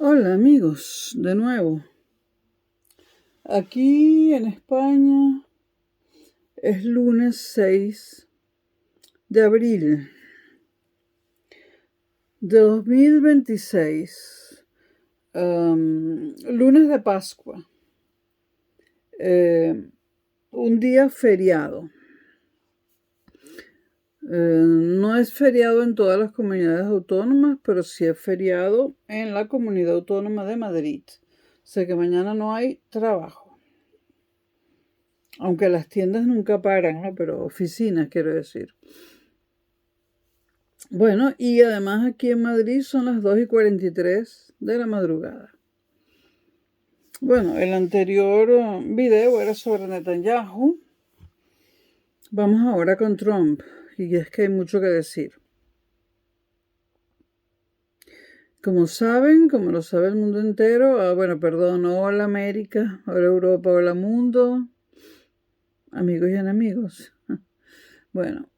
Hola amigos, de nuevo. Aquí en España es lunes 6 de abril de 2026, lunes de Pascua, un día feriado. No es feriado en todas las comunidades autónomas, pero sí es feriado en la Comunidad Autónoma de Madrid. Sé que mañana no hay trabajo. Aunque las tiendas nunca paran, ¿no? Pero oficinas, quiero decir. Bueno, y además aquí en Madrid son las 2:43 de la madrugada. Bueno, el anterior video era sobre Netanyahu. Vamos ahora con Trump. Y es que hay mucho que decir. Como saben, como lo sabe el mundo entero, hola América, hola Europa, hola mundo, amigos y enemigos. Bueno,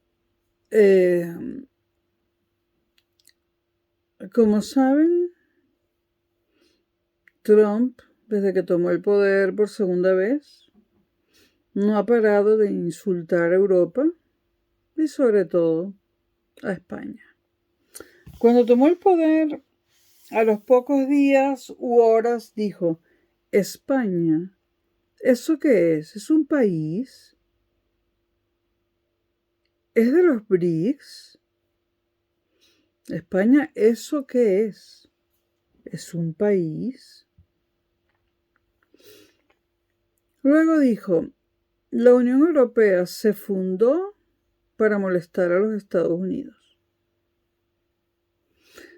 como saben, Trump, desde que tomó el poder por segunda vez, no ha parado de insultar a Europa y sobre todo a España. Cuando tomó el poder, a los pocos días u horas dijo: España, ¿eso qué es? ¿Es un país? ¿Es de los BRICS? España, ¿eso qué es? ¿Es un país? Luego dijo: la Unión Europea se fundó para molestar a los Estados Unidos.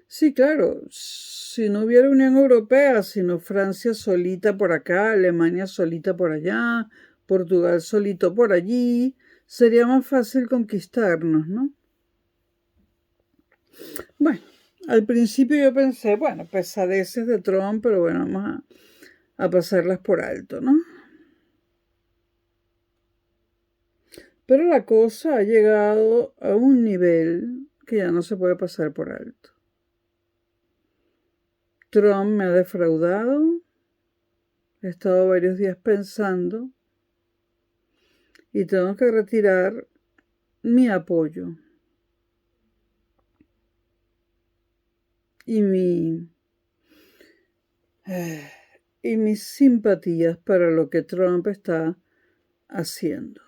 Sí, claro, si no hubiera Unión Europea, sino Francia solita por acá, Alemania solita por allá, Portugal solito por allí, sería más fácil conquistarnos, ¿no? Bueno, al principio yo pensé, pesadeces de Trump, pero bueno, vamos a pasarlas por alto, ¿no? Pero la cosa ha llegado a un nivel que ya no se puede pasar por alto. Trump me ha defraudado. He estado varios días pensando y tengo que retirar mi apoyo y mis simpatías para lo que Trump está haciendo.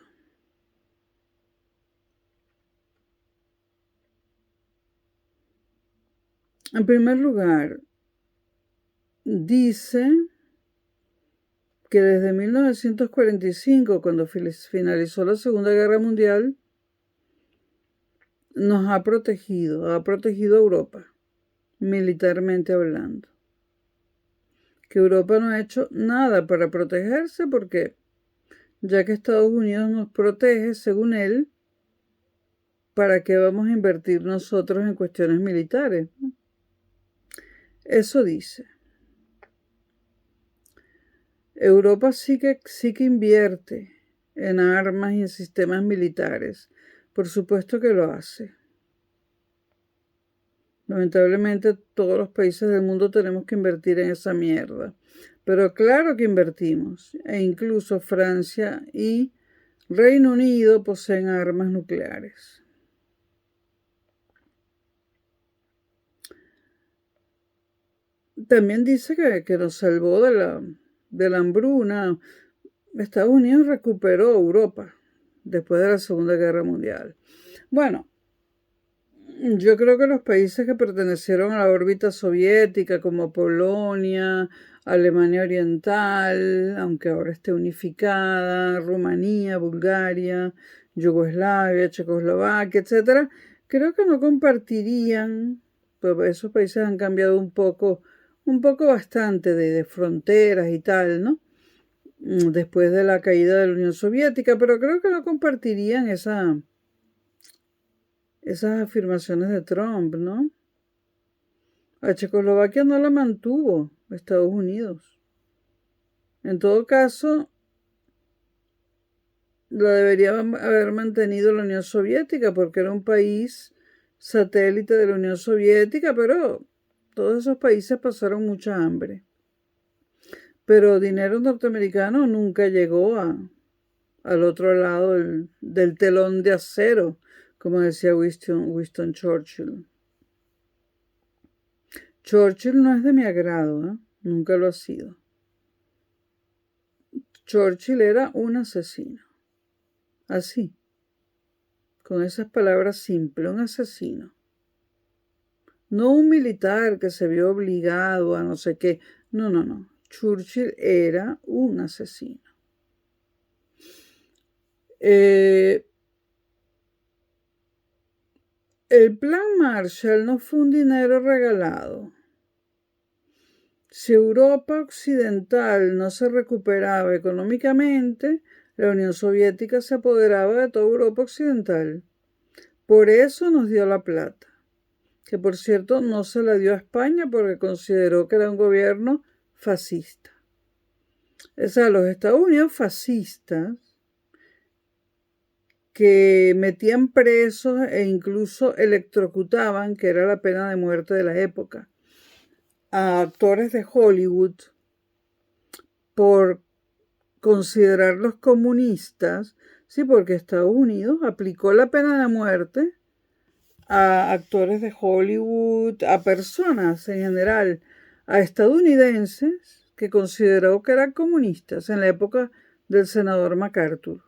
En primer lugar, dice que desde 1945, cuando finalizó la Segunda Guerra Mundial, nos ha protegido a Europa, militarmente hablando. Que Europa no ha hecho nada para protegerse porque, ya que Estados Unidos nos protege, según él, ¿para qué vamos a invertir nosotros en cuestiones militares? Eso dice. Europa sí que invierte en armas y en sistemas militares. Por supuesto que lo hace. Lamentablemente todos los países del mundo tenemos que invertir en esa mierda. Pero claro que invertimos. E incluso Francia y Reino Unido poseen armas nucleares. También dice que nos salvó de la hambruna. Estados Unidos recuperó Europa después de la Segunda Guerra Mundial. Bueno, yo creo que los países que pertenecieron a la órbita soviética, como Polonia, Alemania Oriental, aunque ahora esté unificada, Rumanía, Bulgaria, Yugoslavia, Checoslovaquia, etc., creo que no compartirían, pues esos países han cambiado un poco bastante de fronteras y tal, ¿no? Después de la caída de la Unión Soviética, pero creo que no compartirían esas afirmaciones de Trump, ¿no? A Checoslovaquia no la mantuvo Estados Unidos. En todo caso, la debería haber mantenido la Unión Soviética porque era un país satélite de la Unión Soviética, pero Todos esos países pasaron mucha hambre. Pero dinero norteamericano nunca llegó al otro lado del telón de acero, como decía Winston Churchill. Churchill no es de mi agrado, ¿eh? Nunca lo ha sido. Churchill era un asesino. Así, con esas palabras simples, un asesino. No un militar que se vio obligado a no sé qué. No. Churchill era un asesino. El plan Marshall no fue un dinero regalado. Si Europa Occidental no se recuperaba económicamente, la Unión Soviética se apoderaba de toda Europa Occidental. Por eso nos dio la plata, que por cierto no se la dio a España porque consideró que era un gobierno fascista. O sea, los Estados Unidos fascistas que metían presos e incluso electrocutaban, que era la pena de muerte de la época, a actores de Hollywood por considerarlos comunistas, sí, porque Estados Unidos aplicó la pena de muerte a actores de Hollywood, a personas en general, a estadounidenses que consideró que eran comunistas en la época del senador MacArthur.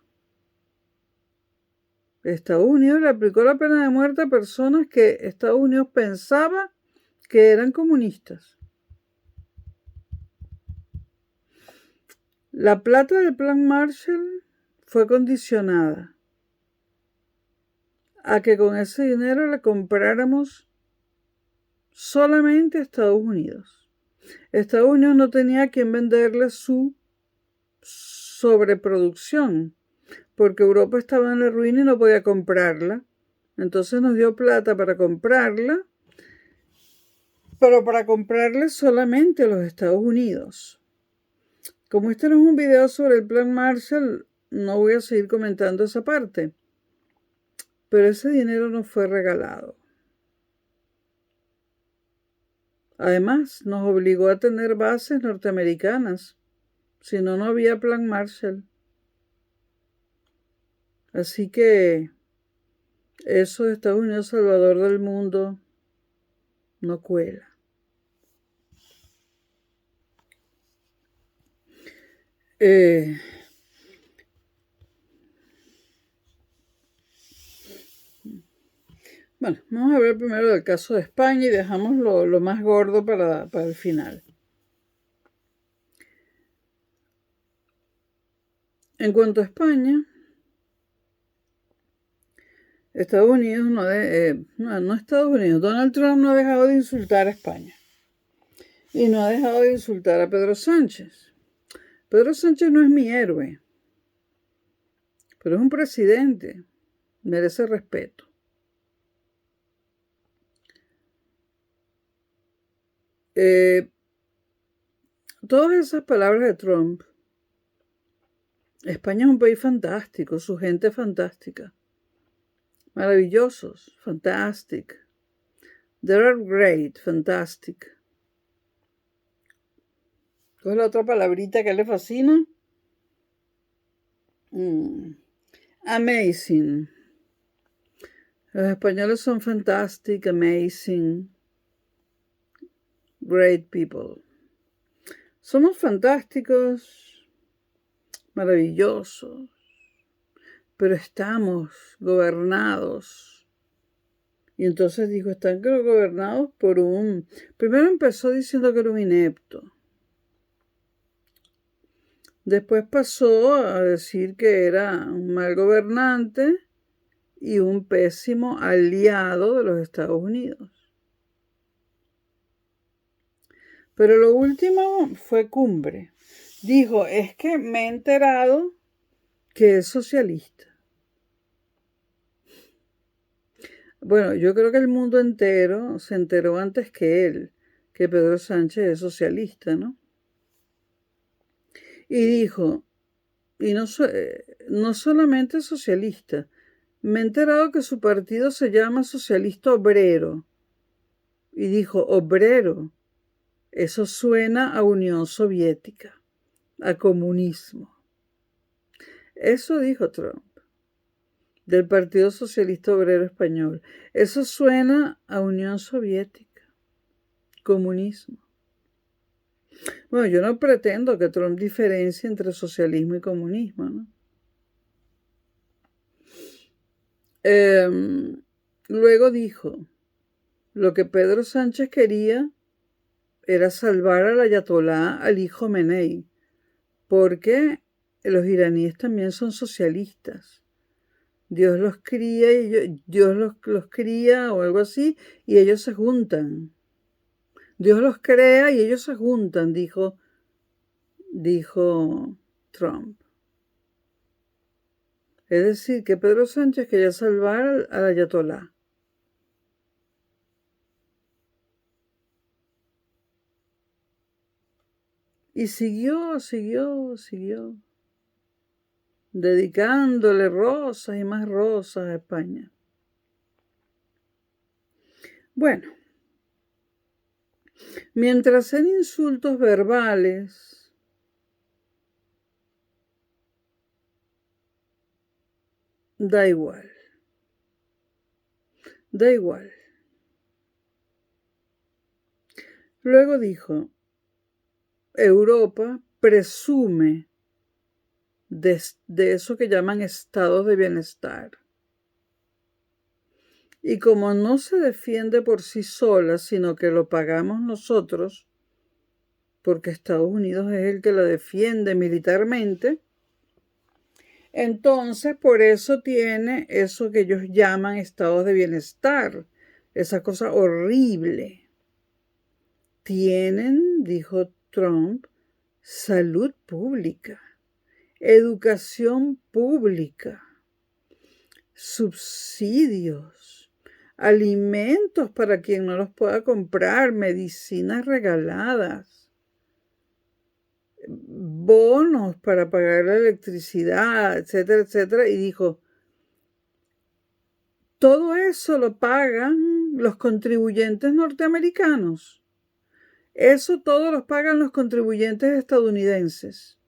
Estados Unidos le aplicó la pena de muerte a personas que Estados Unidos pensaba que eran comunistas. La plata del Plan Marshall fue condicionada a que con ese dinero le compráramos solamente a Estados Unidos. Estados Unidos no tenía a quien venderle su sobreproducción, porque Europa estaba en la ruina y no podía comprarla. Entonces nos dio plata para comprarla, pero para comprarle solamente a los Estados Unidos. Como este no es un video sobre el Plan Marshall, no voy a seguir comentando esa parte. Pero ese dinero no fue regalado. Además, nos obligó a tener bases norteamericanas. Si no, no había Plan Marshall. Así que eso de Estados Unidos salvador del mundo no cuela. Bueno, vamos a ver primero del caso de España y dejamos lo más gordo para el final. En cuanto a España, Estados Unidos no Estados Unidos, Donald Trump no ha dejado de insultar a España y no ha dejado de insultar a Pedro Sánchez. Pedro Sánchez no es mi héroe, pero es un presidente, merece respeto. Todas esas palabras de Trump, España es un país fantástico, su gente es fantástica, maravillosos, fantastic, they're great, fantastic. ¿Cuál es la otra palabrita que le fascina? Amazing. Los españoles son fantastic, amazing, great people. Somos fantásticos, maravillosos, pero estamos gobernados. Y entonces dijo, están gobernados por un... Primero empezó diciendo que era un inepto. Después pasó a decir que era un mal gobernante y un pésimo aliado de los Estados Unidos. Pero lo último fue cumbre. Dijo, es que me he enterado que es socialista. Bueno, yo creo que el mundo entero se enteró antes que él, que Pedro Sánchez es socialista, ¿no? Y dijo, y no solamente socialista, me he enterado que su partido se llama Socialista Obrero. y dijo, obrero. Eso suena a Unión Soviética, a comunismo. Eso dijo Trump, del Partido Socialista Obrero Español. Eso suena a Unión Soviética, comunismo. Bueno, yo no pretendo que Trump diferencie entre socialismo y comunismo, ¿no? Luego dijo, lo que Pedro Sánchez quería era salvar al ayatolá Ali Jomenei, porque los iraníes también son socialistas. Dios los cría y Dios los cría o algo así, y ellos se juntan. Dios los crea y ellos se juntan, dijo Trump. Es decir, que Pedro Sánchez quería salvar al ayatolá. Y siguió, dedicándole rosas y más rosas a España. Bueno, mientras en insultos verbales, da igual. Luego dijo, Europa presume de eso que llaman estados de bienestar. Y como no se defiende por sí sola, sino que lo pagamos nosotros, porque Estados Unidos es el que la defiende militarmente, entonces por eso tiene eso que ellos llaman estados de bienestar, esa cosa horrible. Tienen, dijo Trump, salud pública, educación pública, subsidios, alimentos para quien no los pueda comprar, medicinas regaladas, bonos para pagar la electricidad, etcétera, etcétera. Y dijo, todo eso lo pagan los contribuyentes norteamericanos. Eso todo lo pagan los contribuyentes estadounidenses.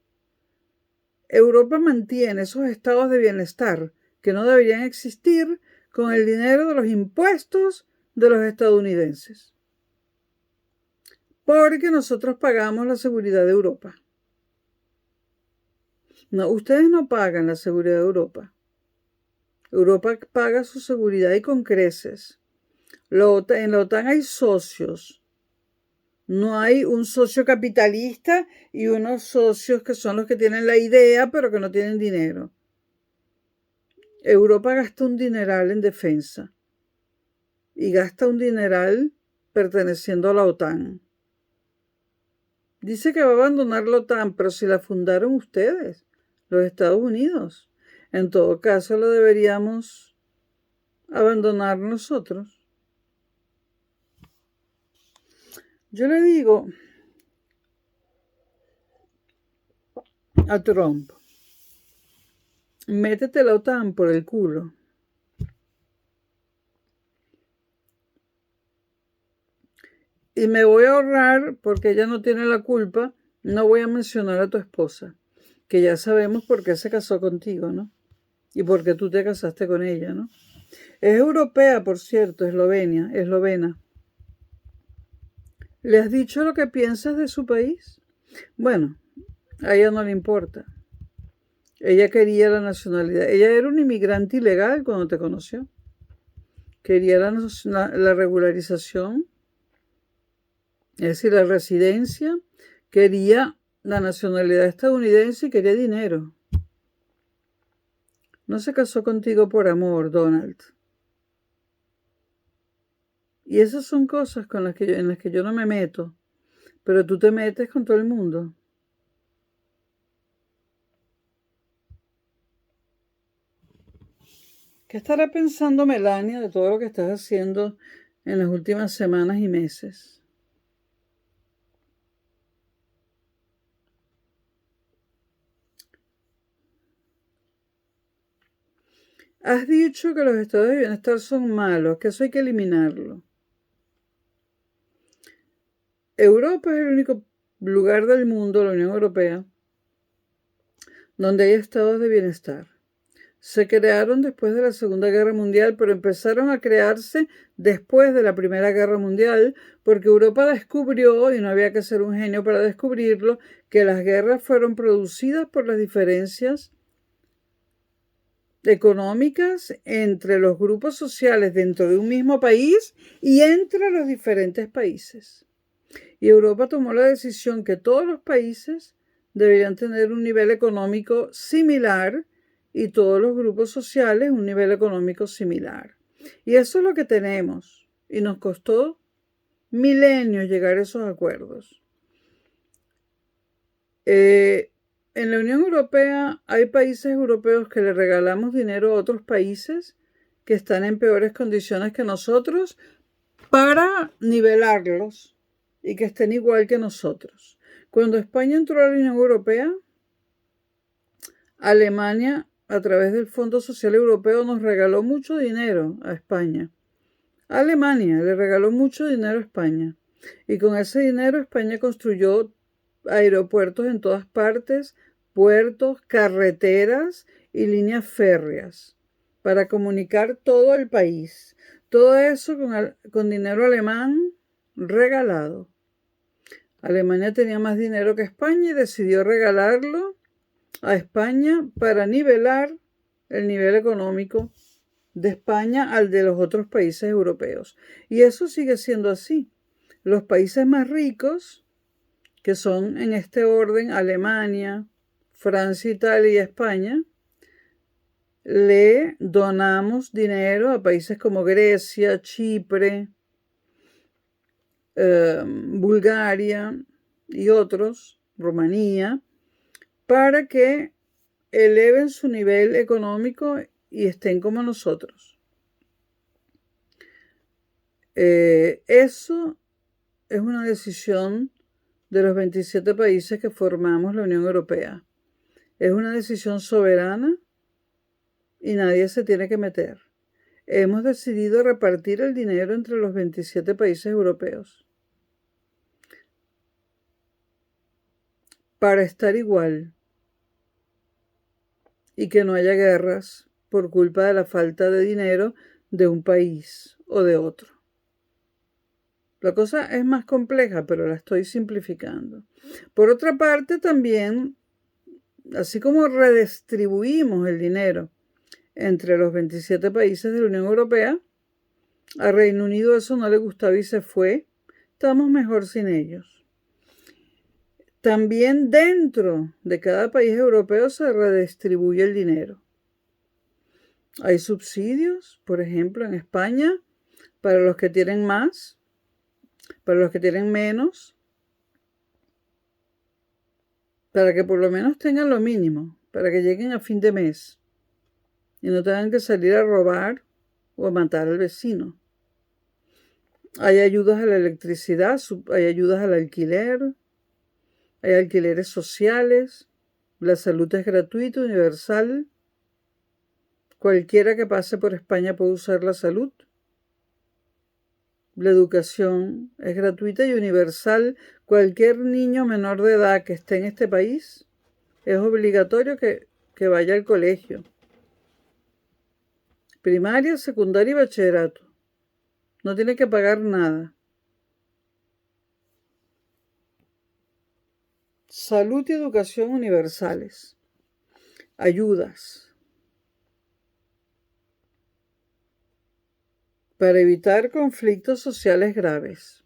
Europa mantiene esos estados de bienestar que no deberían existir con el dinero de los impuestos de los estadounidenses. Porque nosotros pagamos la seguridad de Europa. No, ustedes no pagan la seguridad de Europa. Europa paga su seguridad y con creces. En la OTAN hay socios. No hay un socio capitalista y unos socios que son los que tienen la idea pero que no tienen dinero. Europa gasta un dineral en defensa y gasta un dineral perteneciendo a la OTAN. Dice que va a abandonar la OTAN, pero si la fundaron ustedes, los Estados Unidos. En todo caso, lo deberíamos abandonar nosotros. Yo le digo a Trump, métete la OTAN por el culo. Y me voy a ahorrar, porque ella no tiene la culpa, no voy a mencionar a tu esposa, que ya sabemos por qué se casó contigo, ¿no? Y por qué tú te casaste con ella, ¿no? Es europea, por cierto, eslovena. ¿Le has dicho lo que piensas de su país? Bueno, a ella no le importa. Ella quería la nacionalidad. Ella era un inmigrante ilegal cuando te conoció. Quería la regularización, es decir, la residencia. Quería la nacionalidad estadounidense y quería dinero. No se casó contigo por amor, Donald. Y esas son cosas en las que yo no me meto. Pero tú te metes con todo el mundo. ¿Qué estará pensando Melania de todo lo que estás haciendo en las últimas semanas y meses? Has dicho que los estados de bienestar son malos, que eso hay que eliminarlo. Europa es el único lugar del mundo, la Unión Europea, donde hay estados de bienestar. Se crearon después de la Segunda Guerra Mundial, pero empezaron a crearse después de la Primera Guerra Mundial, porque Europa descubrió, y no había que ser un genio para descubrirlo, que las guerras fueron producidas por las diferencias económicas entre los grupos sociales dentro de un mismo país y entre los diferentes países. Y Europa tomó la decisión que todos los países deberían tener un nivel económico similar y todos los grupos sociales un nivel económico similar. Y eso es lo que tenemos. Y nos costó milenios llegar a esos acuerdos. En la Unión Europea hay países europeos que le regalamos dinero a otros países que están en peores condiciones que nosotros para nivelarlos y que estén igual que nosotros. Cuando España entró a la Unión Europea, Alemania, a través del Fondo Social Europeo, nos regaló mucho dinero a España. Alemania le regaló mucho dinero a España. Y con ese dinero España construyó aeropuertos en todas partes, puertos, carreteras y líneas férreas para comunicar todo el país. Todo eso con dinero alemán regalado. Alemania tenía más dinero que España y decidió regalarlo a España para nivelar el nivel económico de España al de los otros países europeos. Y eso sigue siendo así. Los países más ricos, que son en este orden Alemania, Francia, Italia y España, le donamos dinero a países como Grecia, Chipre, Bulgaria y otros, Rumanía, para que eleven su nivel económico y estén como nosotros. Eso es una decisión de los 27 países que formamos la Unión Europea. Es una decisión soberana y nadie se tiene que meter. Hemos decidido repartir el dinero entre los 27 países europeos para estar igual y que no haya guerras por culpa de la falta de dinero de un país o de otro. La cosa es más compleja, pero la estoy simplificando. Por otra parte, también, así como redistribuimos el dinero entre los 27 países de la Unión Europea, a Reino Unido eso no le gustaba y se fue. Estamos mejor sin ellos. También dentro de cada país europeo se redistribuye el dinero. Hay subsidios, por ejemplo, en España, para los que tienen más, para los que tienen menos, para que por lo menos tengan lo mínimo, para que lleguen a fin de mes y no tengan que salir a robar o a matar al vecino. Hay ayudas a la electricidad, hay ayudas al alquiler, hay alquileres sociales, la salud es gratuita, universal. Cualquiera que pase por España puede usar la salud. La educación es gratuita y universal. Cualquier niño menor de edad que esté en este país es obligatorio que vaya al colegio. Primaria, secundaria y bachillerato. No tiene que pagar nada. Salud y educación universales. Ayudas. Para evitar conflictos sociales graves.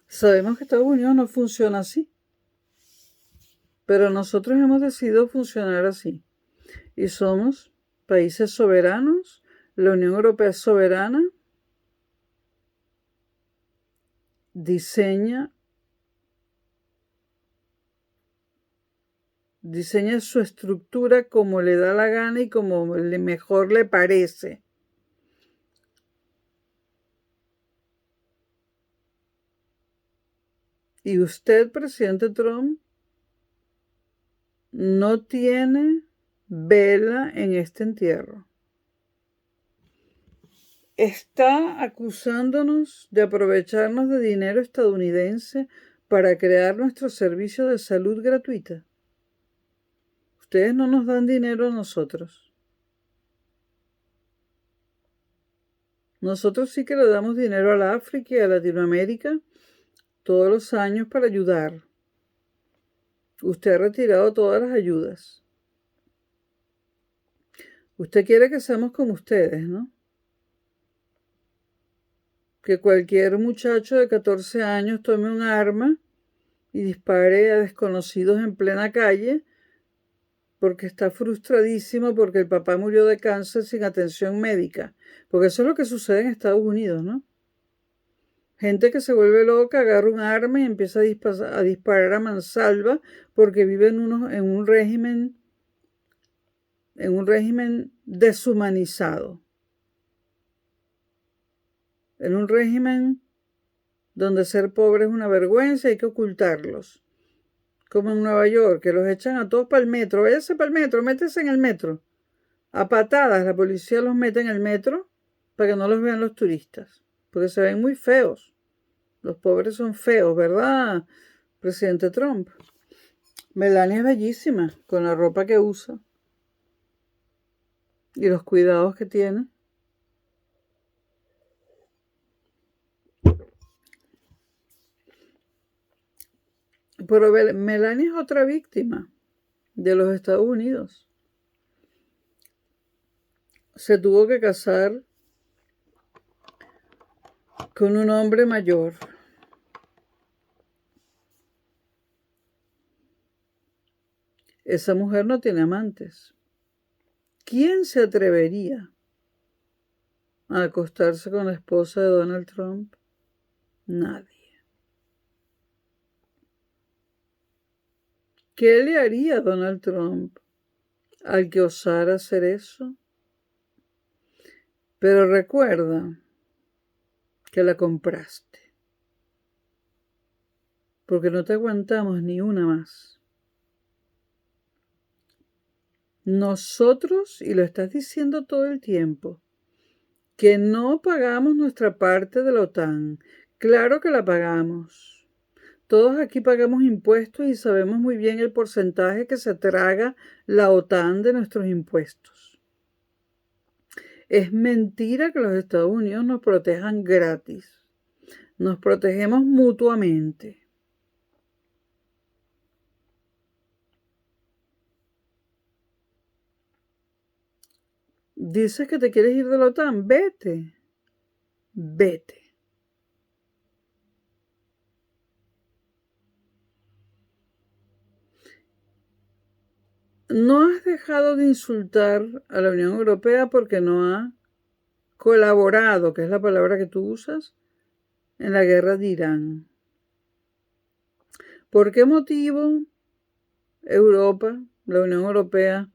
Sabemos que Estados Unidos no funciona así, pero nosotros hemos decidido funcionar así. Y somos países soberanos, la Unión Europea es soberana, diseña su estructura como le da la gana y como mejor le parece. Y usted, presidente Trump, no tiene vela en este entierro. está acusándonos de aprovecharnos de dinero estadounidense para crear nuestro servicio de salud gratuita. Ustedes no nos dan dinero a nosotros. Nosotros sí que le damos dinero a la África y a Latinoamérica todos los años para ayudar. Usted ha retirado todas las ayudas. Usted quiere que seamos como ustedes, ¿no? Que cualquier muchacho de 14 años tome un arma y dispare a desconocidos en plena calle porque está frustradísimo porque el papá murió de cáncer sin atención médica. Porque eso es lo que sucede en Estados Unidos, ¿no? Gente que se vuelve loca, agarra un arma y empieza a disparar a mansalva porque vive en un régimen deshumanizado. En un régimen donde ser pobre es una vergüenza y hay que ocultarlos. Como en Nueva York, que los echan a todos para el metro. Váyase para el metro, métese en el metro. A patadas la policía los mete en el metro para que no los vean los turistas. Porque se ven muy feos. Los pobres son feos, ¿verdad, presidente Trump? Melania es bellísima con la ropa que usa y los cuidados que tiene. Pero Melania es otra víctima de los Estados Unidos. Se tuvo que casar con un hombre mayor. Esa mujer no tiene amantes. ¿Quién se atrevería a acostarse con la esposa de Donald Trump? Nadie. ¿Qué le haría Donald Trump al que osara hacer eso? Pero recuerda que la compraste, porque no te aguantamos ni una más. Nosotros, y lo estás diciendo todo el tiempo, que no pagamos nuestra parte de la OTAN. Claro que la pagamos. Todos aquí pagamos impuestos y sabemos muy bien el porcentaje que se traga la OTAN de nuestros impuestos. Es mentira que los Estados Unidos nos protejan gratis. Nos protegemos mutuamente. Dices que te quieres ir de la OTAN. Vete. Vete. No has dejado de insultar a la Unión Europea porque no ha colaborado, que es la palabra que tú usas, en la guerra de Irán. ¿Por qué motivo Europa, la Unión Europea,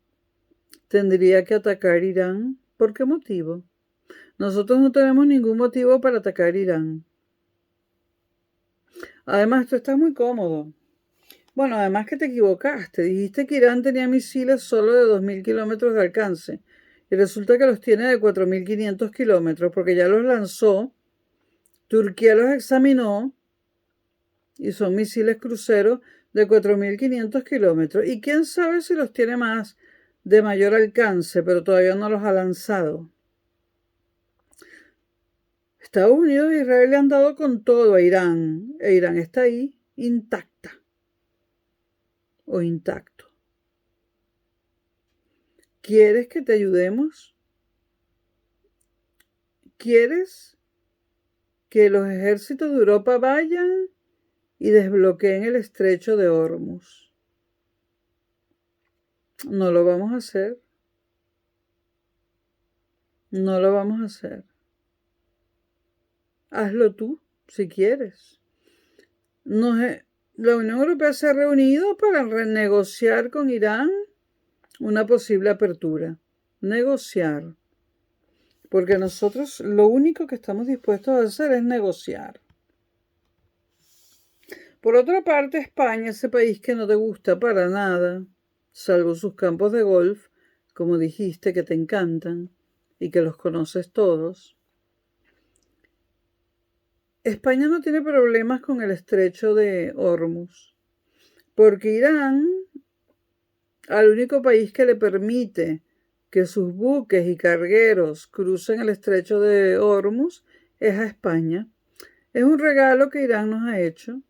tendría que atacar Irán? ¿Por qué motivo? Nosotros no tenemos ningún motivo para atacar Irán. Además, tú estás muy cómodo. Bueno, además que te equivocaste. Dijiste que Irán tenía misiles solo de 2.000 kilómetros de alcance. Y resulta que los tiene de 4.500 kilómetros porque ya los lanzó. Turquía los examinó y son misiles cruceros de 4.500 kilómetros. Y quién sabe si los tiene más de mayor alcance, pero todavía no los ha lanzado. Estados Unidos e Israel le han dado con todo a Irán. E Irán está ahí intacta o intacto. ¿Quieres que te ayudemos? ¿Quieres que los ejércitos de Europa vayan y desbloqueen el estrecho de Hormuz? No lo vamos a hacer. No lo vamos a hacer. Hazlo tú, si quieres. La Unión Europea se ha reunido para renegociar con Irán una posible apertura. Negociar. Porque nosotros lo único que estamos dispuestos a hacer es negociar. Por otra parte, España, ese país que no te gusta para nada, salvo sus campos de golf, como dijiste, que te encantan y que los conoces todos. España no tiene problemas con el estrecho de Hormuz, porque Irán, al único país que le permite que sus buques y cargueros crucen el estrecho de Hormuz, es a España. Es un regalo que Irán nos ha hecho,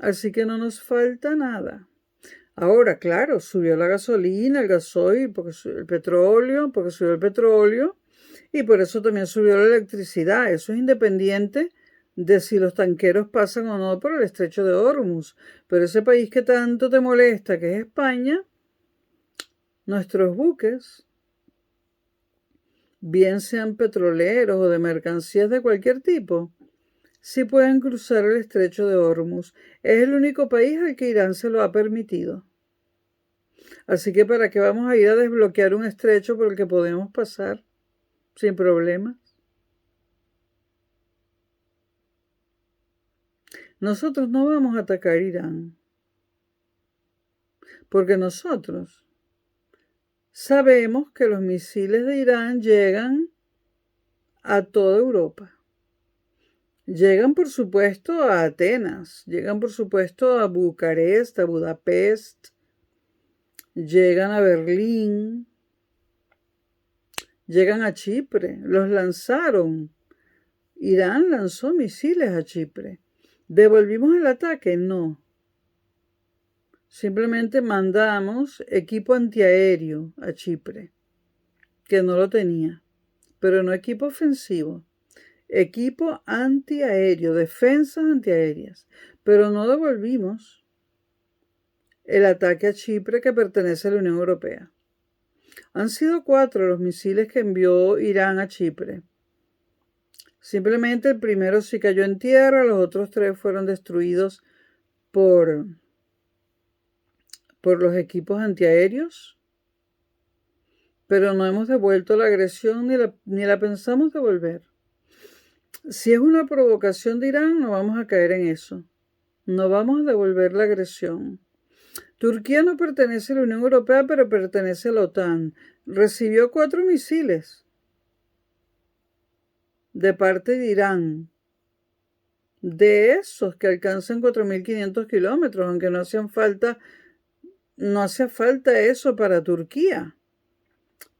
así que no nos falta nada. Ahora, claro, subió la gasolina, el gasoil, porque el petróleo, porque subió el petróleo, y por eso también subió la electricidad. Eso es independiente de si los tanqueros pasan o no por el estrecho de Hormuz. Pero ese país que tanto te molesta, que es España, nuestros buques, bien sean petroleros o de mercancías de cualquier tipo, sí pueden cruzar el estrecho de Hormuz. Es el único país al que Irán se lo ha permitido. Así que ¿para qué vamos a ir a desbloquear un estrecho por el que podemos pasar sin problemas? Nosotros no vamos a atacar Irán, porque nosotros sabemos que los misiles de Irán llegan a toda Europa. Llegan, por supuesto, a Atenas, llegan, por supuesto, a Bucarest, a Budapest, llegan a Berlín, llegan a Chipre, los lanzaron. Irán lanzó misiles a Chipre. ¿Devolvimos el ataque? No. Simplemente mandamos equipo antiaéreo a Chipre, que no lo tenía, pero no equipo ofensivo. Equipo antiaéreo, defensas antiaéreas, pero no devolvimos el ataque a Chipre que pertenece a la Unión Europea. Han sido 4 los misiles que envió Irán a Chipre. Simplemente el primero sí cayó en tierra, los otros 3 fueron destruidos por los equipos antiaéreos, pero no hemos devuelto la agresión ni la pensamos devolver. Si es una provocación de Irán, no vamos a caer en eso. No vamos a devolver la agresión. Turquía no pertenece a la Unión Europea, pero pertenece a la OTAN. Recibió 4 misiles de parte de Irán. De esos que alcanzan 4.500 kilómetros, aunque no hacía falta eso para Turquía.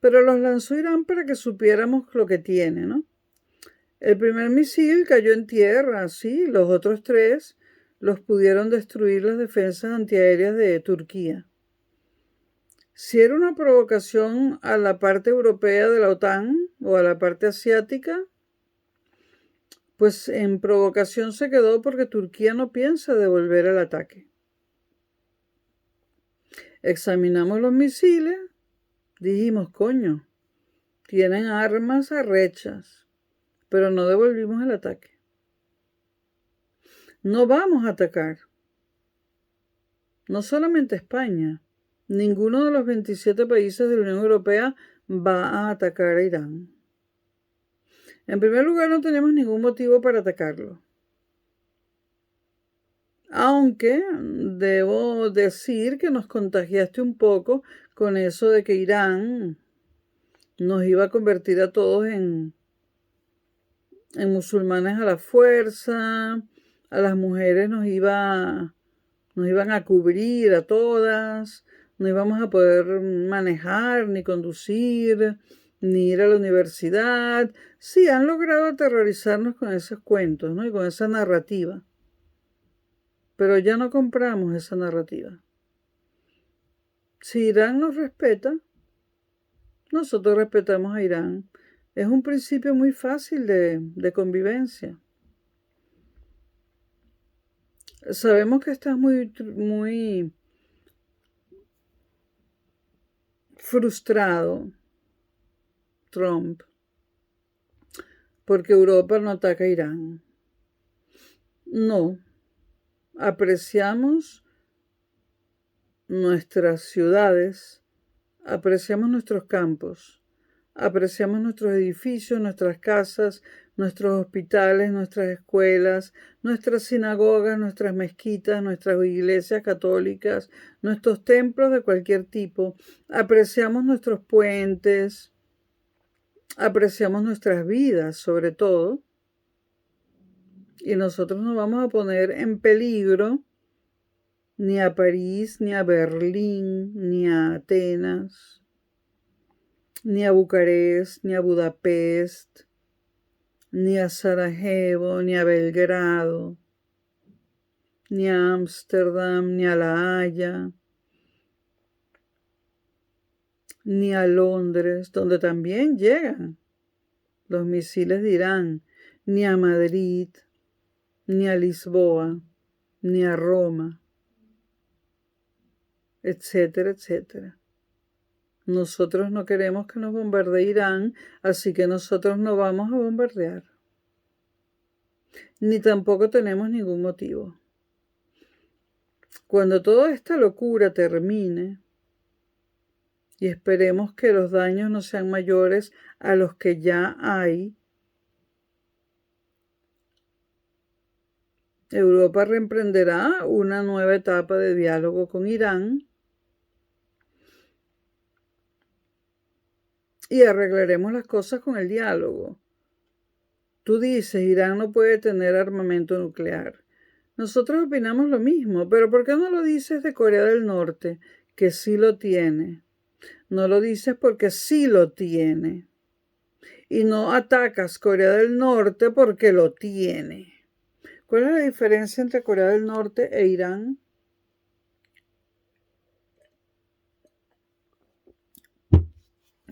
Pero los lanzó Irán para que supiéramos lo que tiene, ¿no? El primer misil cayó en tierra, sí, los otros 3 los pudieron destruir las defensas antiaéreas de Turquía. Si era una provocación a la parte europea de la OTAN o a la parte asiática, pues en provocación se quedó porque Turquía no piensa devolver el ataque. Examinamos los misiles, dijimos, coño, tienen armas arrechas, pero no devolvimos el ataque. No vamos a atacar. No solamente España, ninguno de los 27 países de la Unión Europea va a atacar a Irán. En primer lugar, no tenemos ningún motivo para atacarlo. Aunque debo decir que nos contagiaste un poco con eso de que Irán nos iba a convertir a todos en musulmanes a la fuerza, a las mujeres nos iban a cubrir a todas, no íbamos a poder manejar, ni conducir, ni ir a la universidad. Sí, han logrado aterrorizarnos con esos cuentos, ¿no? Y con esa narrativa. Pero ya no compramos esa narrativa. Si Irán nos respeta, nosotros respetamos a Irán. Es un principio muy fácil de convivencia. Sabemos que estás muy frustrado, Trump, porque Europa no ataca a Irán. No. Apreciamos nuestras ciudades, apreciamos nuestros campos, apreciamos nuestros edificios, nuestras casas, nuestros hospitales, nuestras escuelas, nuestras sinagogas, nuestras mezquitas, nuestras iglesias católicas, nuestros templos de cualquier tipo. Apreciamos nuestros puentes, apreciamos nuestras vidas, sobre todo. Y nosotros no vamos a poner en peligro ni a París, ni a Berlín, ni a Atenas, ni a Bucarest, ni a Budapest, ni a Sarajevo, ni a Belgrado, ni a Ámsterdam, ni a La Haya, ni a Londres, donde también llegan los misiles de Irán, ni a Madrid, ni a Lisboa, ni a Roma, etcétera, etcétera. Nosotros no queremos que nos bombardee Irán, así que nosotros no vamos a bombardear. Ni tampoco tenemos ningún motivo. Cuando toda esta locura termine, y esperemos que los daños no sean mayores a los que ya hay, Europa reemprenderá una nueva etapa de diálogo con Irán y arreglaremos las cosas con el diálogo. Tú dices, Irán no puede tener armamento nuclear. Nosotros opinamos lo mismo, pero ¿por qué no lo dices de Corea del Norte, que sí lo tiene? No lo dices porque sí lo tiene. Y no atacas Corea del Norte porque lo tiene. ¿Cuál es la diferencia entre Corea del Norte e Irán?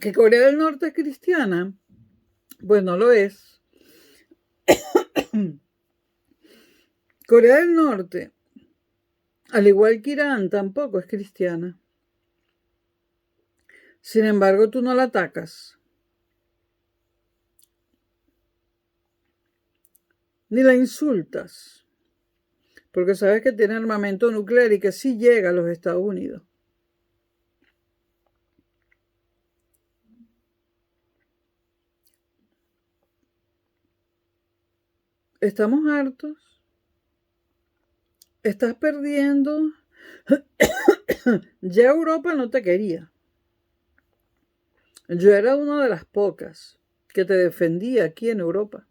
¿Que Corea del Norte es cristiana? Pues no lo es. Corea del Norte, al igual que Irán, tampoco es cristiana. Sin embargo, tú no la atacas. Ni la insultas. Porque sabes que tiene armamento nuclear y que sí llega a los Estados Unidos. Estamos hartos. Estás perdiendo. Ya Europa no te quería. Yo era una de las pocas que te defendía aquí en Europa.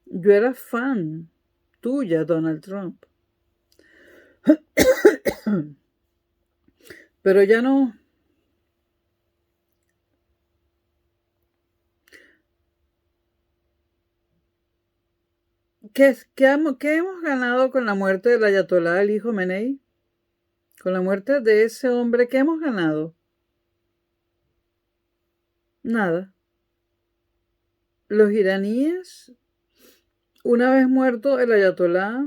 Yo era fan tuya, Donald Trump. Pero ya no. ¿Qué hemos ganado con la muerte del Ayatolá Ali Jomenei? Con la muerte de ese hombre, ¿qué hemos ganado? Nada. Los iraníes, una vez muerto el Ayatolá,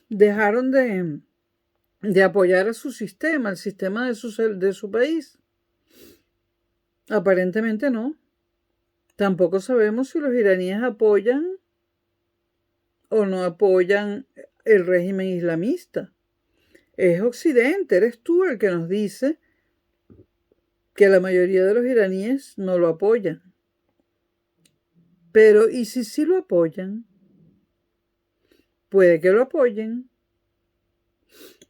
dejaron de apoyar a su sistema, el sistema de su país. Aparentemente no. Tampoco sabemos si los iraníes apoyan o no apoyan el régimen islamista. Es Occidente, eres tú el que nos dice que la mayoría de los iraníes no lo apoyan. Pero, ¿y si sí lo apoyan? Puede que lo apoyen.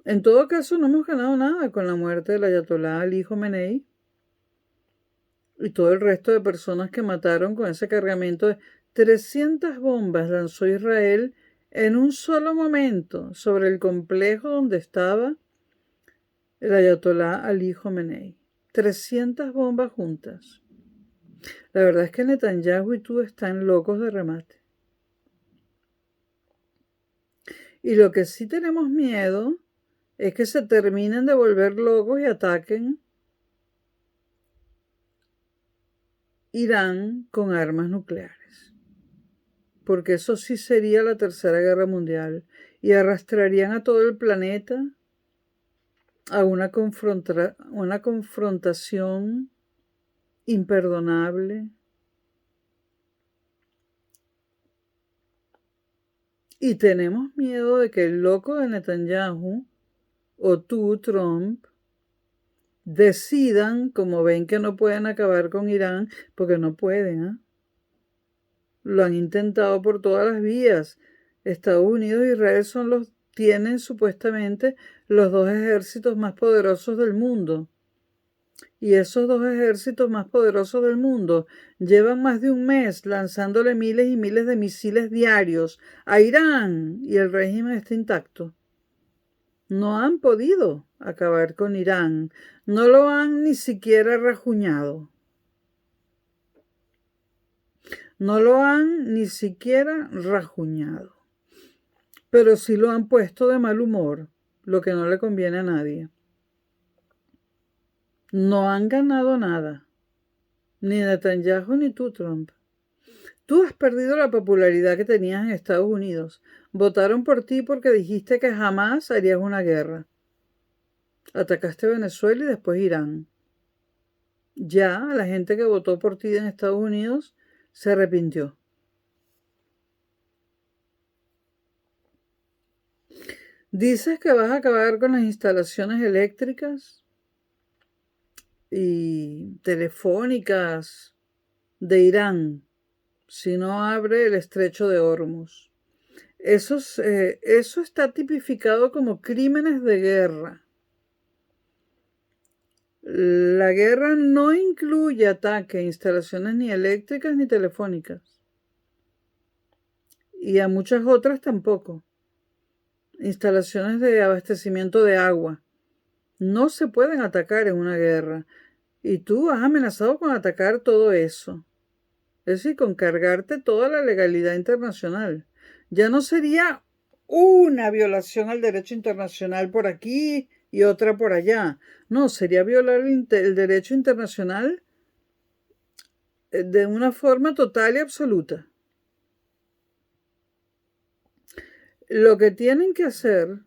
En todo caso, no hemos ganado nada con la muerte del Ayatolá Ali Jomenei y todo el resto de personas que mataron con ese cargamento de 300 bombas lanzó Israel en un solo momento sobre el complejo donde estaba el Ayatolá Ali Jomenei. 300 bombas juntas. La verdad es que Netanyahu y tú están locos de remate. Y lo que sí tenemos miedo es que se terminen de volver locos y ataquen Irán con armas nucleares. Porque eso sí sería la Tercera Guerra Mundial y arrastrarían a todo el planeta a una confrontación imperdonable. Y tenemos miedo de que el loco de Netanyahu o tú, Trump, decidan, como ven que no pueden acabar con Irán, porque no pueden, ¿eh? Lo han intentado por todas las vías. Estados Unidos e Israel tienen supuestamente los dos ejércitos más poderosos del mundo. Y esos dos ejércitos más poderosos del mundo llevan más de un mes lanzándole miles y miles de misiles diarios a Irán y el régimen está intacto. No han podido acabar con Irán, no lo han ni siquiera rajuñado. No lo han ni siquiera rajuñado. Pero sí lo han puesto de mal humor, lo que no le conviene a nadie. No han ganado nada, ni Netanyahu ni tú, Trump. Tú has perdido la popularidad que tenías en Estados Unidos. Votaron por ti porque dijiste que jamás harías una guerra. Atacaste Venezuela y después Irán. Ya la gente que votó por ti en Estados Unidos se arrepintió. Dices que vas a acabar con las instalaciones eléctricas y telefónicas de Irán si no abre el estrecho de Hormuz. Eso está tipificado como crímenes de guerra. La guerra no incluye ataque a instalaciones ni eléctricas ni telefónicas. Y a muchas otras tampoco. Instalaciones de abastecimiento de agua. No se pueden atacar en una guerra. Y tú has amenazado con atacar todo eso. Es decir, con cargarte toda la legalidad internacional. Ya no sería una violación al derecho internacional por aquí y otra por allá. No, sería violar el derecho internacional de una forma total y absoluta. Lo que tienen que hacer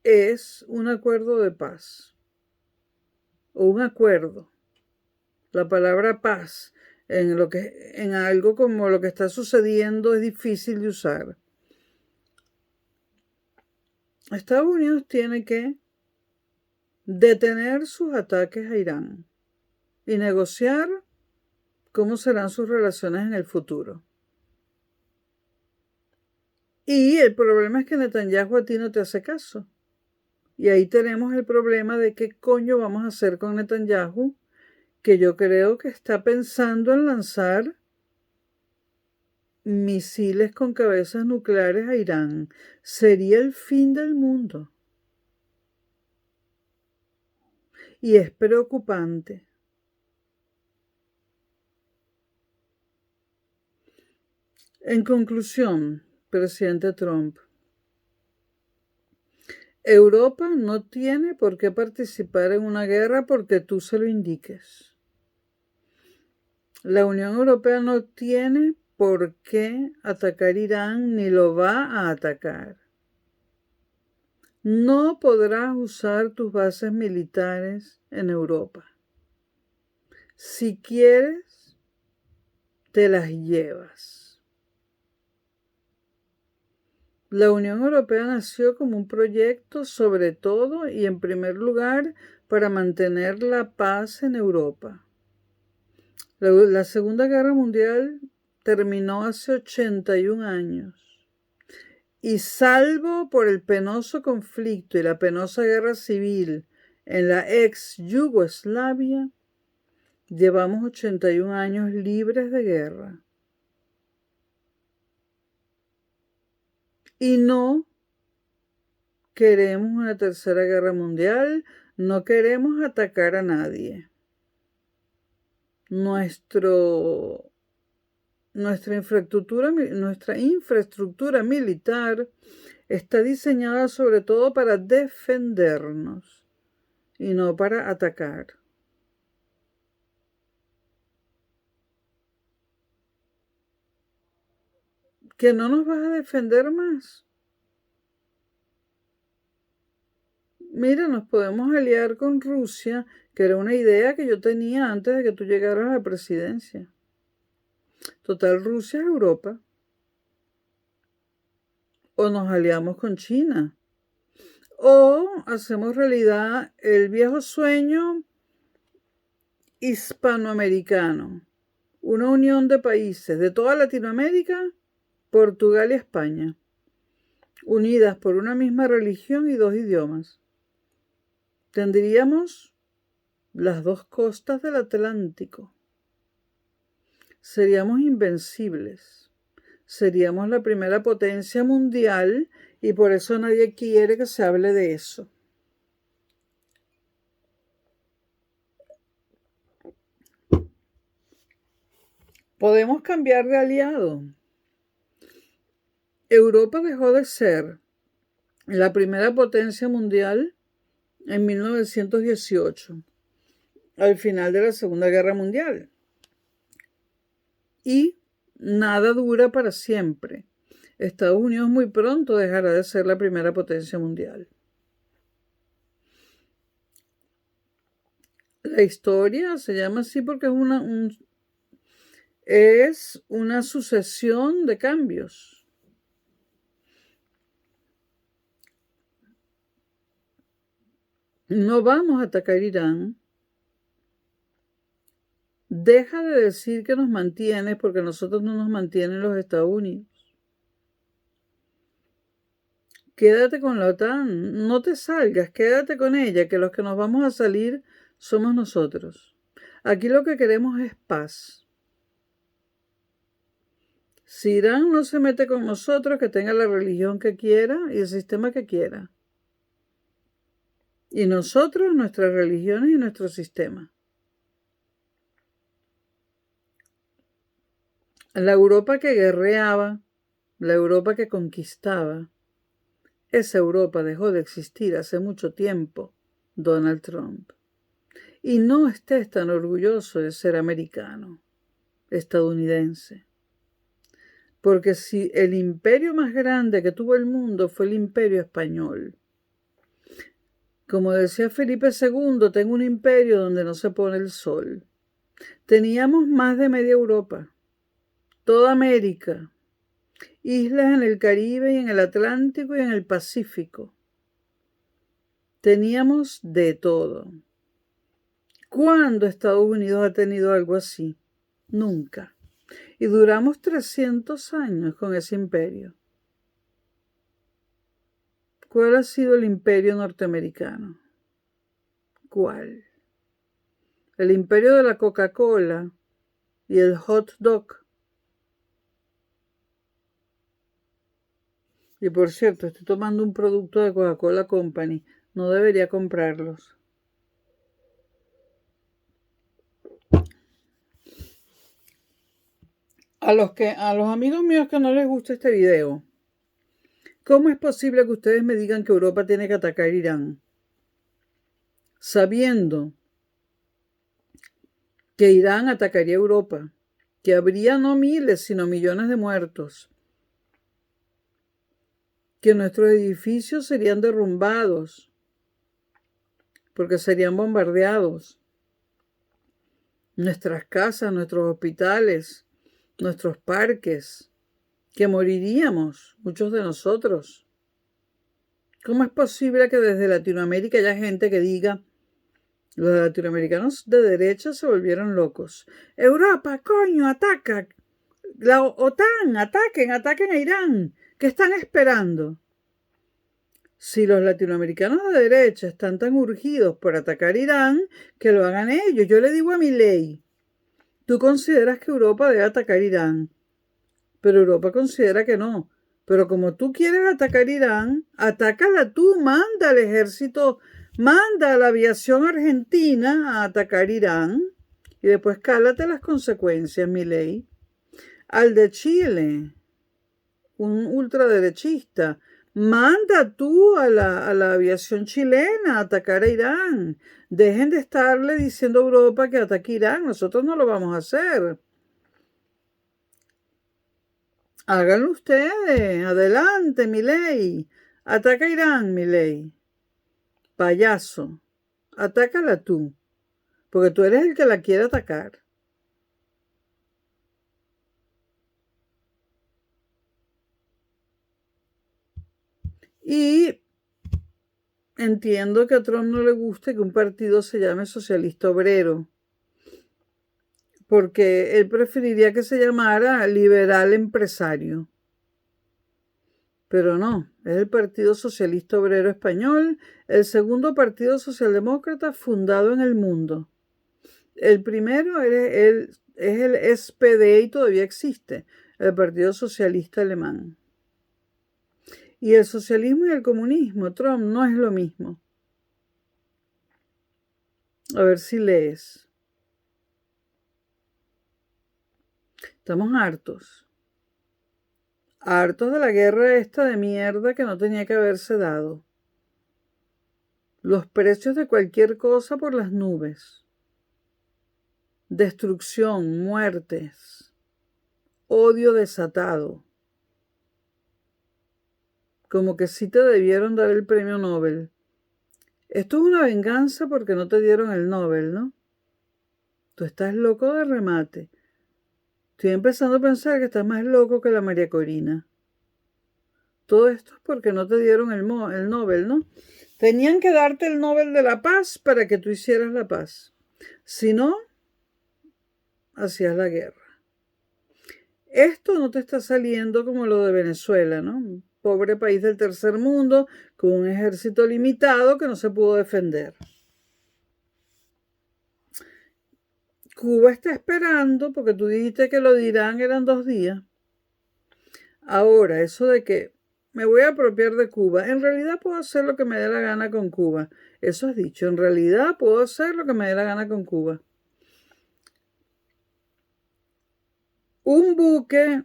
es un acuerdo de paz o un acuerdo. La palabra paz en algo como lo que está sucediendo es difícil de usar. Estados Unidos tiene que detener sus ataques a Irán y negociar cómo serán sus relaciones en el futuro. Y el problema es que Netanyahu a ti no te hace caso. Y ahí tenemos el problema de qué coño vamos a hacer con Netanyahu, que yo creo que está pensando en lanzar misiles con cabezas nucleares a Irán. Sería el fin del mundo. Y es preocupante. En conclusión, presidente Trump, Europa no tiene por qué participar en una guerra porque tú se lo indiques. La Unión Europea no tiene por qué atacar Irán ni lo va a atacar. No podrás usar tus bases militares en Europa. Si quieres, te las llevas. La Unión Europea nació como un proyecto sobre todo y en primer lugar para mantener la paz en Europa. La Segunda Guerra Mundial terminó hace 81 años. Y salvo por el penoso conflicto y la penosa guerra civil en la ex Yugoslavia, llevamos 81 años libres de guerra. Y no queremos una tercera guerra mundial, no queremos atacar a nadie. Nuestra infraestructura militar está diseñada sobre todo para defendernos y no para atacar. ¿Que no nos vas a defender más? Mira, nos podemos aliar con Rusia, que era una idea que yo tenía antes de que tú llegaras a la presidencia. Total, Rusia es Europa. O nos aliamos con China. O hacemos realidad el viejo sueño hispanoamericano. Una unión de países de toda Latinoamérica, Portugal y España, unidas por una misma religión y dos idiomas. Tendríamos las dos costas del Atlántico. Seríamos invencibles. Seríamos la primera potencia mundial y por eso nadie quiere que se hable de eso. Podemos cambiar de aliado. Europa dejó de ser la primera potencia mundial en 1918, al final de la Segunda Guerra Mundial. Y nada dura para siempre. Estados Unidos muy pronto dejará de ser la primera potencia mundial. La historia se llama así porque es una sucesión de cambios. No vamos a atacar Irán. Deja de decir que nos mantienes porque nosotros no nos mantienen los Estados Unidos. Quédate con la OTAN, no te salgas, quédate con ella, que los que nos vamos a salir somos nosotros. Aquí lo que queremos es paz. Si Irán no se mete con nosotros, que tenga la religión que quiera y el sistema que quiera. Y nosotros, nuestras religiones y nuestro sistema. La Europa que guerreaba, la Europa que conquistaba, esa Europa dejó de existir hace mucho tiempo, Donald Trump. Y no estés tan orgulloso de ser americano, estadounidense. Porque si el imperio más grande que tuvo el mundo fue el imperio español. Como decía Felipe II, tengo un imperio donde no se pone el sol. Teníamos más de media Europa, toda América, islas en el Caribe y en el Atlántico y en el Pacífico. Teníamos de todo. ¿Cuándo Estados Unidos ha tenido algo así? Nunca. Y duramos 300 años con ese imperio. ¿Cuál ha sido el imperio norteamericano? ¿Cuál? El imperio de la Coca-Cola y el hot dog. Y por cierto, estoy tomando un producto de Coca-Cola Company. No debería comprarlos. A los amigos míos que no les gusta este video, ¿cómo es posible que ustedes me digan que Europa tiene que atacar a Irán? Sabiendo que Irán atacaría a Europa, que habría no miles, sino millones de muertos, que nuestros edificios serían derrumbados, porque serían bombardeados, nuestras casas, nuestros hospitales, nuestros parques, que moriríamos, muchos de nosotros. ¿Cómo es posible que desde Latinoamérica haya gente que diga, los latinoamericanos de derecha se volvieron locos? Europa, coño, ataca. La OTAN, ataquen a Irán. ¿Qué están esperando? Si los latinoamericanos de derecha están tan urgidos por atacar Irán, que lo hagan ellos. Yo le digo a Milei, tú consideras que Europa debe atacar Irán, pero Europa considera que no. Pero como tú quieres atacar Irán, atácala tú, manda al ejército, manda a la aviación argentina a atacar Irán y después cálate las consecuencias, Milei. Al de Chile, un ultraderechista, manda tú a la aviación chilena a atacar a Irán. Dejen de estarle diciendo a Europa que ataque Irán, nosotros no lo vamos a hacer. Háganlo ustedes, adelante, Milei. Ataca a Irán, Milei. Payaso, atácala tú, porque tú eres el que la quiere atacar. Y entiendo que a Trump no le guste que un partido se llame Socialista Obrero, porque él preferiría que se llamara Liberal Empresario. Pero no, es el Partido Socialista Obrero Español, el segundo partido socialdemócrata fundado en el mundo. El primero es el SPD y todavía existe, el Partido Socialista Alemán. Y el socialismo y el comunismo, Trump, no es lo mismo. A ver si lees. Estamos hartos. Hartos de la guerra esta de mierda que no tenía que haberse dado. Los precios de cualquier cosa por las nubes. Destrucción, muertes, odio desatado. Como que sí te debieron dar el premio Nobel. Esto es una venganza porque no te dieron el Nobel, ¿no? Tú estás loco de remate. Estoy empezando a pensar que estás más loco que la María Corina. Todo esto es porque no te dieron el Nobel, ¿no? Tenían que darte el Nobel de la Paz para que tú hicieras la paz. Si no, hacías la guerra. Esto no te está saliendo como lo de Venezuela, ¿no? Un pobre país del tercer mundo con un ejército limitado que no se pudo defender. Cuba está esperando, porque tú dijiste que lo dirán eran 2 días. Ahora, eso de que me voy a apropiar de Cuba, en realidad puedo hacer lo que me dé la gana con Cuba. Eso has dicho, en realidad puedo hacer lo que me dé la gana con Cuba. Un buque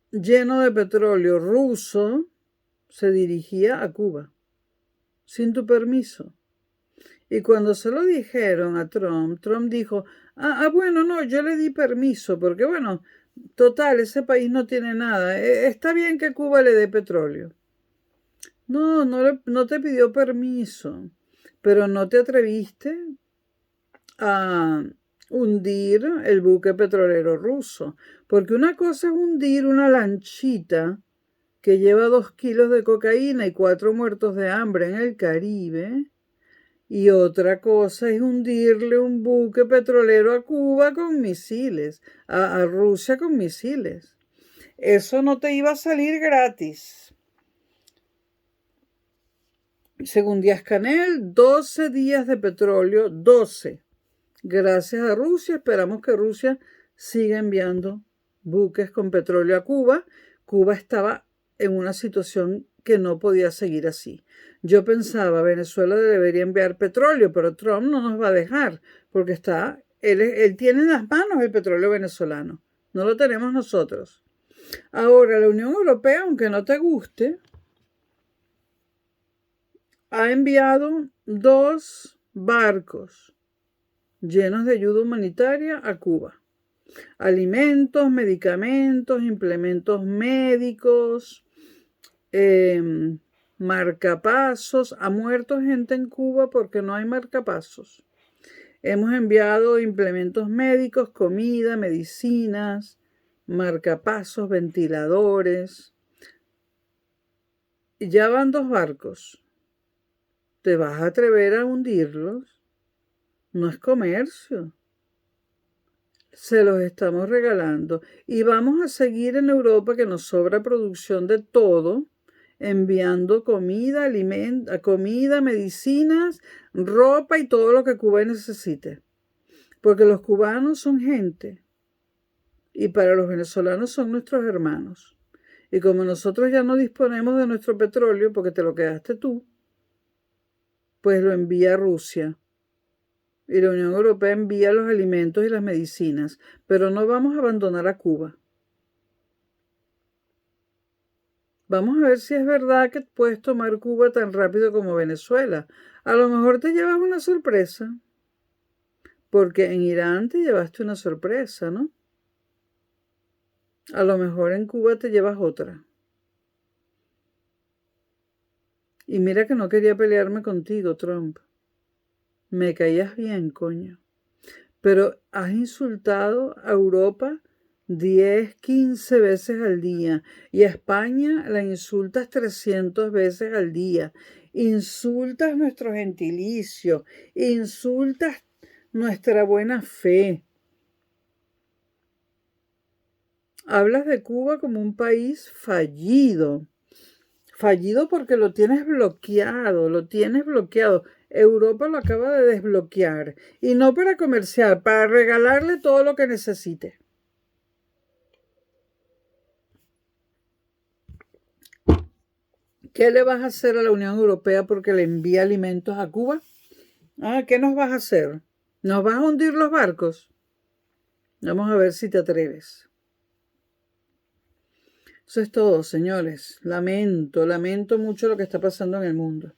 lleno de petróleo ruso se dirigía a Cuba, sin tu permiso. Y cuando se lo dijeron a Trump, Trump dijo, bueno, no, yo le di permiso, porque bueno, total, ese país no tiene nada. Está bien que Cuba le dé petróleo. No te pidió permiso, pero no te atreviste a hundir el buque petrolero ruso. Porque una cosa es hundir una lanchita que lleva 2 kilos de cocaína y 4 muertos de hambre en el Caribe. Y otra cosa es hundirle un buque petrolero a Cuba con misiles, a Rusia con misiles. Eso no te iba a salir gratis. Según Díaz-Canel, 12 días de petróleo, 12. Gracias a Rusia, esperamos que Rusia siga enviando buques con petróleo a Cuba. Cuba estaba en una situación que no podía seguir así. Yo pensaba, Venezuela debería enviar petróleo, pero Trump no nos va a dejar, porque él tiene en las manos el petróleo venezolano, no lo tenemos nosotros. Ahora, la Unión Europea, aunque no te guste, ha enviado 2 barcos llenos de ayuda humanitaria a Cuba. Alimentos, medicamentos, implementos médicos, marcapasos. Ha muerto gente en Cuba porque no hay marcapasos. Hemos enviado implementos médicos, comida, medicinas, marcapasos, ventiladores. Ya van 2 barcos. ¿Te vas a atrever a hundirlos? No es comercio. Se los estamos regalando. Y vamos a seguir en Europa, que nos sobra producción de todo, enviando comida, medicinas, ropa y todo lo que Cuba necesite. Porque los cubanos son gente. Y para los venezolanos son nuestros hermanos. Y como nosotros ya no disponemos de nuestro petróleo, porque te lo quedaste tú, pues lo envía Rusia. Y la Unión Europea envía los alimentos y las medicinas, pero no vamos a abandonar a Cuba. Vamos a ver si es verdad que puedes tomar Cuba tan rápido como Venezuela. A lo mejor te llevas una sorpresa, porque en Irán te llevaste una sorpresa, ¿no? A lo mejor en Cuba te llevas otra. Y mira que no quería pelearme contigo, Trump. Me caías bien, coño. Pero has insultado a Europa 10, 15 veces al día. Y a España la insultas 300 veces al día. Insultas nuestro gentilicio. Insultas nuestra buena fe. Hablas de Cuba como un país fallido. fallido porque lo tienes bloqueado, lo tienes bloqueado. Europa lo acaba de desbloquear. Y no para comerciar, para regalarle todo lo que necesite. ¿Qué le vas a hacer a la Unión Europea porque le envía alimentos a Cuba? ¿Qué nos vas a hacer? ¿Nos vas a hundir los barcos? Vamos a ver si te atreves. Eso es todo, señores. Lamento mucho lo que está pasando en el mundo.